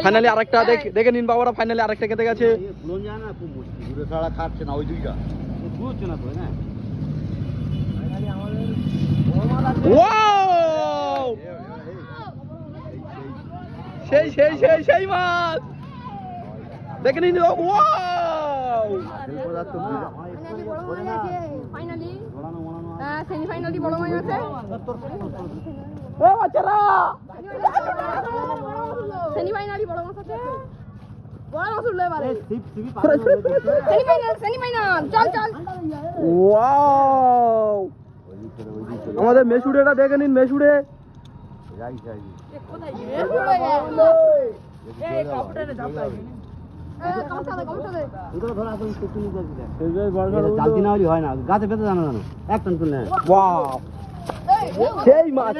Finally আরেকটা দেখে নিন বাবারা, ফাইনালি আরেকটা কেটে গেছে। খাচ্ছে না ওই দুইটা বুঝছে না তো না। সেই মাছ দেখে নিন। সেমিফাইনালি বড় মাছ আছে। সেমিফাইনালি বড় মাছ আছে। বড় মাছ উঠলো এবারে। সেমিফাইনাল চল। ওয়াও, আমাদের মেশুড়েটা দেখে নিন। মেশুড়ে হয় না গাছে পেতে জানো জানো এক টন তুলে। সেই মাছ